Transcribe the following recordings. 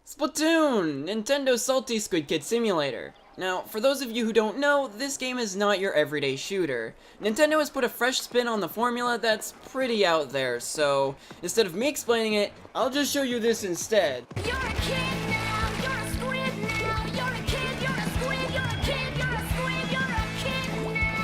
Splatoon! Nintendo's salty Squid Kid simulator. Now, for those of you who don't know, this game is not your everyday shooter. Nintendo has put a fresh spin on the formula that's pretty out there, so instead of me explaining it, I'll just show you this instead. You're a kid now, you're a squid now. You're a kid, you're a squid, you're a kid, you're a squid, you're a kid now.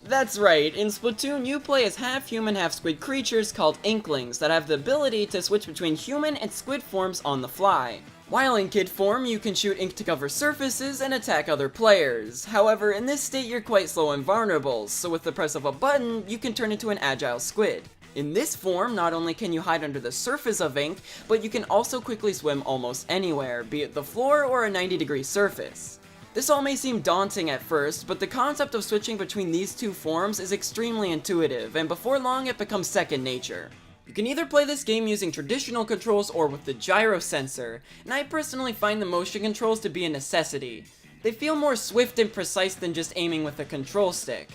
That's right, in Splatoon you play as half human, half squid creatures called Inklings that have the ability to switch between human and squid forms on the fly. While in kid form, you can shoot ink to cover surfaces and attack other players. However, in this state you're quite slow and vulnerable, so with the press of a button, you can turn into an agile squid. In this form, not only can you hide under the surface of ink, but you can also quickly swim almost anywhere, be it the floor or a 90-degree surface. This all may seem daunting at first, but the concept of switching between these two forms is extremely intuitive, and before long it becomes second nature. You can either play this game using traditional controls or with the gyro sensor, and I personally find the motion controls to be a necessity. They feel more swift and precise than just aiming with a control stick.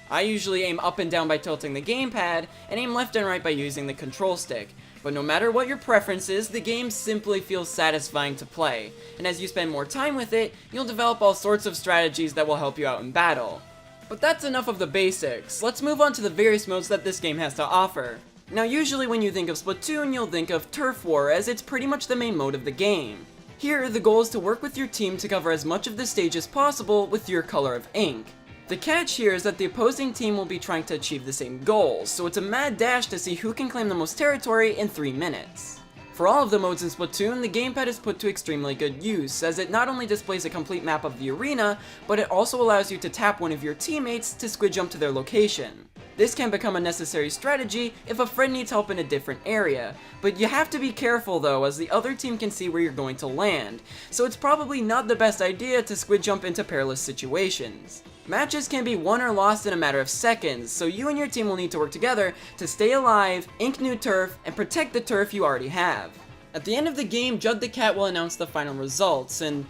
I usually aim up and down by tilting the gamepad, and aim left and right by using the control stick. But no matter what your preference is, the game simply feels satisfying to play, and as you spend more time with it, you'll develop all sorts of strategies that will help you out in battle. But that's enough of the basics, let's move on to the various modes that this game has to offer. Now usually when you think of Splatoon, you'll think of Turf War, as it's pretty much the main mode of the game. Here, the goal is to work with your team to cover as much of the stage as possible with your color of ink. The catch here is that the opposing team will be trying to achieve the same goals, so it's a mad dash to see who can claim the most territory in 3 minutes. For all of the modes in Splatoon, the gamepad is put to extremely good use, as it not only displays a complete map of the arena, but it also allows you to tap one of your teammates to squid jump to their location. This can become a necessary strategy if a friend needs help in a different area, but you have to be careful though, as the other team can see where you're going to land, so it's probably not the best idea to squid jump into perilous situations. Matches can be won or lost in a matter of seconds, so you and your team will need to work together to stay alive, ink new turf, and protect the turf you already have. At the end of the game, Judd the Cat will announce the final results, and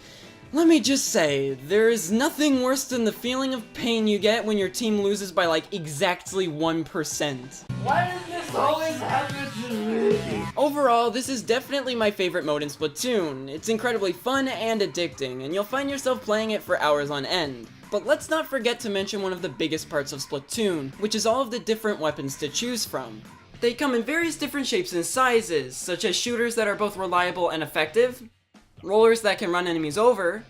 let me just say, there is nothing worse than the feeling of pain you get when your team loses by like exactly 1%. Why does this always happen to me? Overall, this is definitely my favorite mode in Splatoon. It's incredibly fun and addicting, and you'll find yourself playing it for hours on end. But let's not forget to mention one of the biggest parts of Splatoon, which is all of the different weapons to choose from. They come in various different shapes and sizes, such as shooters that are both reliable and effective, rollers that can run enemies over,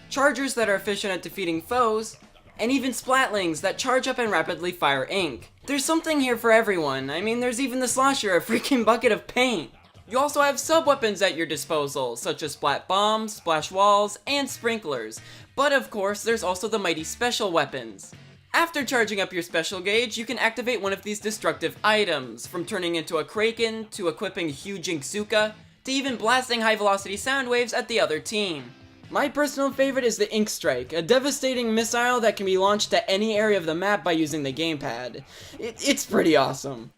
chargers that are efficient at defeating foes, and even splatlings that charge up and rapidly fire ink. There's something here for everyone. I mean, there's even the slosher, a freaking bucket of paint. You also have sub-weapons at your disposal, such as splat bombs, splash walls, and sprinklers. But of course, there's also the mighty special weapons. After charging up your special gauge, you can activate one of these destructive items, from turning into a Kraken, to equipping a huge Inksuka, to even blasting high-velocity sound waves at the other team. My personal favorite is the Ink Strike, a devastating missile that can be launched at any area of the map by using the gamepad. It's pretty awesome.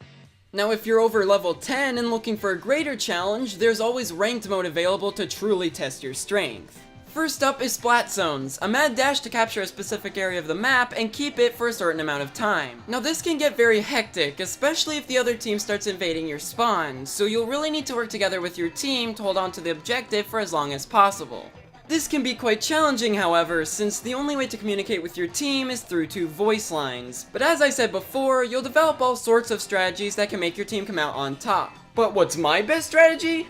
Now if you're over level 10 and looking for a greater challenge, there's always ranked mode available to truly test your strength. First up is Splat Zones, a mad dash to capture a specific area of the map and keep it for a certain amount of time. Now this can get very hectic, especially if the other team starts invading your spawn, so you'll really need to work together with your team to hold on to the objective for as long as possible. This can be quite challenging, however, since the only way to communicate with your team is through 2 voice lines. But as I said before, you'll develop all sorts of strategies that can make your team come out on top. But what's my best strategy?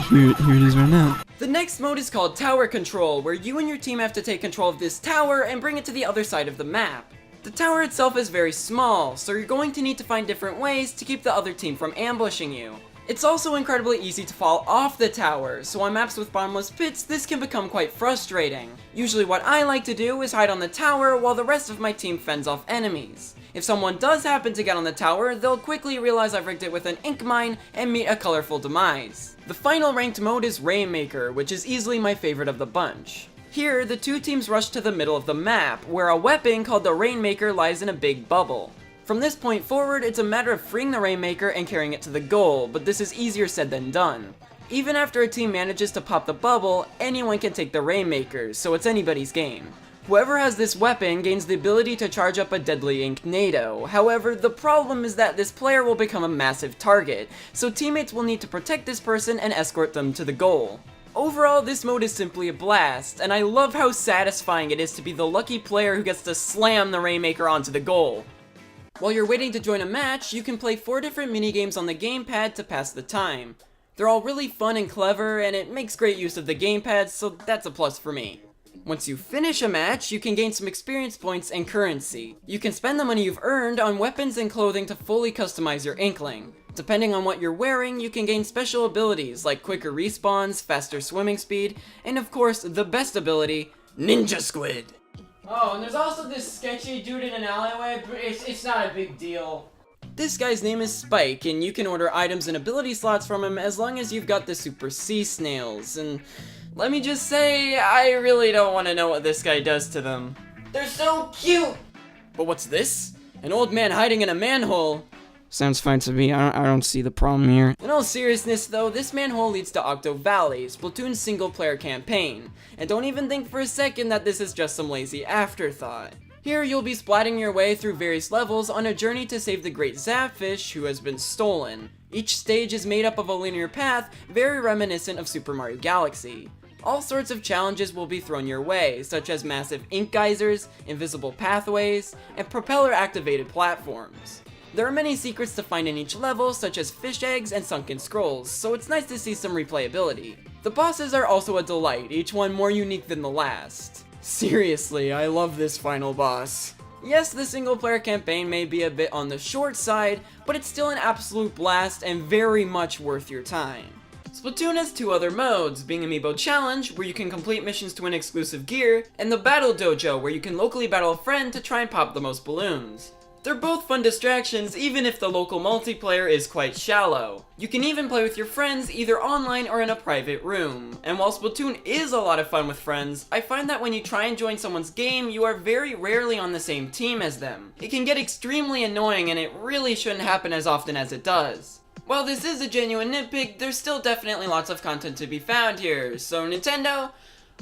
Here it is right now. The next mode is called Tower Control, where you and your team have to take control of this tower and bring it to the other side of the map. The tower itself is very small, so you're going to need to find different ways to keep the other team from ambushing you. It's also incredibly easy to fall off the tower, so on maps with bottomless pits, this can become quite frustrating. Usually what I like to do is hide on the tower while the rest of my team fends off enemies. If someone does happen to get on the tower, they'll quickly realize I've rigged it with an ink mine and meet a colorful demise. The final ranked mode is Rainmaker, which is easily my favorite of the bunch. Here, the 2 teams rush to the middle of the map, where a weapon called the Rainmaker lies in a big bubble. From this point forward, it's a matter of freeing the Rainmaker and carrying it to the goal, but this is easier said than done. Even after a team manages to pop the bubble, anyone can take the Rainmaker, so it's anybody's game. Whoever has this weapon gains the ability to charge up a deadly Inknado. However, the problem is that this player will become a massive target, so teammates will need to protect this person and escort them to the goal. Overall, this mode is simply a blast, and I love how satisfying it is to be the lucky player who gets to slam the Rainmaker onto the goal. While you're waiting to join a match, you can play 4 different minigames on the gamepad to pass the time. They're all really fun and clever, and it makes great use of the gamepad, so that's a plus for me. Once you finish a match, you can gain some experience points and currency. You can spend the money you've earned on weapons and clothing to fully customize your Inkling. Depending on what you're wearing, you can gain special abilities like quicker respawns, faster swimming speed, and of course, the best ability, Ninja Squid. Oh, and there's also this sketchy dude in an alleyway, but it's not a big deal. This guy's name is Spike, and you can order items and ability slots from him as long as you've got the Super Sea Snails, and let me just say, I really don't want to know what this guy does to them. They're so cute! But what's this? An old man hiding in a manhole? Sounds fine to me, I don't see the problem here. In all seriousness though, this manhole leads to Octo Valley, Splatoon's single player campaign. And don't even think for a second that this is just some lazy afterthought. Here you'll be splatting your way through various levels on a journey to save the great Zapfish who has been stolen. Each stage is made up of a linear path, very reminiscent of Super Mario Galaxy. All sorts of challenges will be thrown your way, such as massive ink geysers, invisible pathways, and propeller-activated platforms. There are many secrets to find in each level, such as fish eggs and sunken scrolls, so it's nice to see some replayability. The bosses are also a delight, each one more unique than the last. Seriously, I love this final boss. Yes, the single player campaign may be a bit on the short side, but it's still an absolute blast and very much worth your time. Splatoon has 2 other modes, being Amiibo Challenge, where you can complete missions to win exclusive gear, and the Battle Dojo, where you can locally battle a friend to try and pop the most balloons. They're both fun distractions, even if the local multiplayer is quite shallow. You can even play with your friends either online or in a private room. And while Splatoon is a lot of fun with friends, I find that when you try and join someone's game, you are very rarely on the same team as them. It can get extremely annoying and it really shouldn't happen as often as it does. While this is a genuine nitpick, there's still definitely lots of content to be found here, so Nintendo,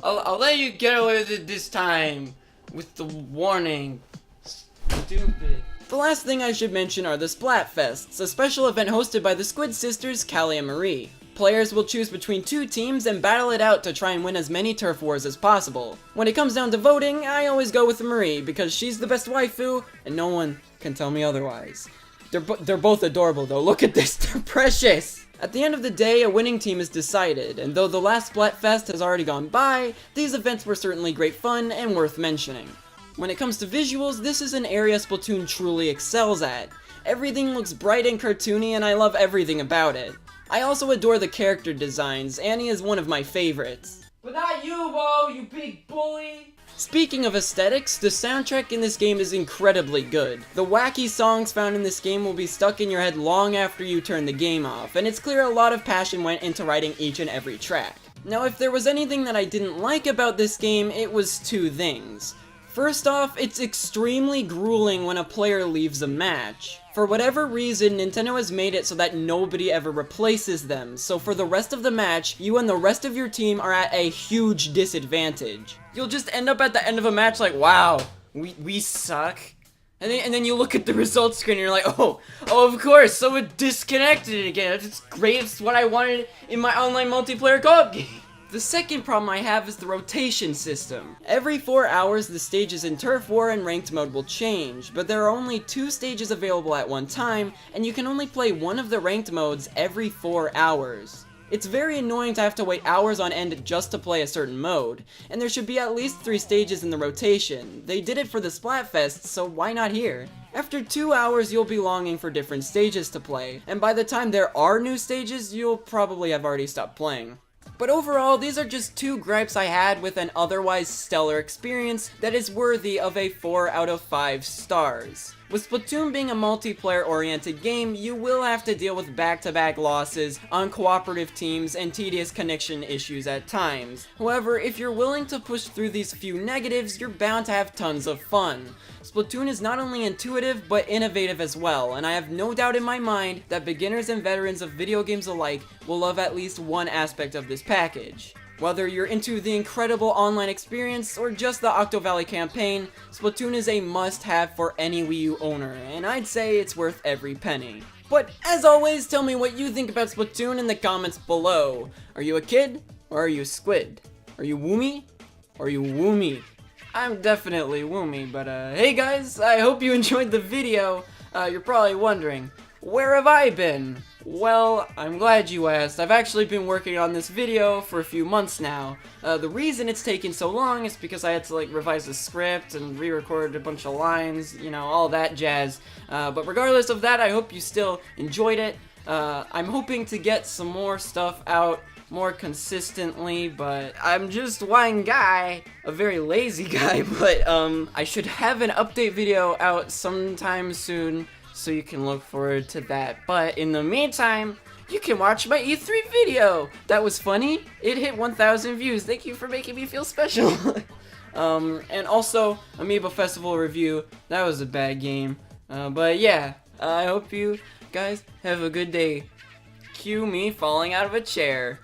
I'll let you get away with it this time, with the warning. Stupid. The last thing I should mention are the Splatfests, a special event hosted by the Squid sisters, Callie and Marie. Players will choose between 2 teams and battle it out to try and win as many turf wars as possible. When it comes down to voting, I always go with Marie because she's the best waifu, and no one can tell me otherwise. They're both adorable though, look at this, they're precious! At the end of the day, a winning team is decided, and though the last Splatfest has already gone by, these events were certainly great fun and worth mentioning. When it comes to visuals, this is an area Splatoon truly excels at. Everything looks bright and cartoony and I love everything about it. I also adore the character designs, Annie is one of my favorites. But not you, Bo, you big bully! Speaking of aesthetics, the soundtrack in this game is incredibly good. The wacky songs found in this game will be stuck in your head long after you turn the game off, and it's clear a lot of passion went into writing each and every track. Now if there was anything that I didn't like about this game, it was 2 things. First off, it's extremely grueling when a player leaves a match. For whatever reason, Nintendo has made it so that nobody ever replaces them, so for the rest of the match, you and the rest of your team are at a huge disadvantage. You'll just end up at the end of a match like, wow, we suck. And then you look at the results screen and you're like, oh, of course, someone disconnected again. It's great, it's what I wanted in my online multiplayer co-op game. The second problem I have is the rotation system. Every 4 hours the stages in Turf War and Ranked mode will change, but there are only 2 stages available at one time, and you can only play one of the Ranked modes every 4 hours. It's very annoying to have to wait hours on end just to play a certain mode, and there should be at least 3 stages in the rotation. They did it for the Splatfest, so why not here? After 2 hours you'll be longing for different stages to play, and by the time there are new stages, you'll probably have already stopped playing. But overall, these are just 2 gripes I had with an otherwise stellar experience that is worthy of a 4 out of 5 stars. With Splatoon being a multiplayer-oriented game, you will have to deal with back-to-back losses, uncooperative teams, and tedious connection issues at times. However, if you're willing to push through these few negatives, you're bound to have tons of fun. Splatoon is not only intuitive, but innovative as well, and I have no doubt in my mind that beginners and veterans of video games alike will love at least one aspect of this package. Whether you're into the incredible online experience or just the Octo Valley campaign, Splatoon is a must-have for any Wii U owner, and I'd say it's worth every penny. But as always, tell me what you think about Splatoon in the comments below. Are you a kid? Or are you a squid? Are you woomy? Or are you woomy? I'm definitely woomy, but hey guys, I hope you enjoyed the video. You're probably wondering, where have I been? Well, I'm glad you asked. I've actually been working on this video for a few months now. The reason it's taken so long is because I had to revise the script and re-record a bunch of lines, you know, all that jazz. But regardless of that, I hope you still enjoyed it. I'm hoping to get some more stuff out more consistently, but I'm just one guy, a very lazy guy, but I should have an update video out sometime soon, so you can look forward to that. But in the meantime, you can watch my E3 video! That was funny, it hit 1,000 views, thank you for making me feel special! And also, Amiibo Festival review, that was a bad game. But yeah, I hope you guys have a good day. Cue me falling out of a chair.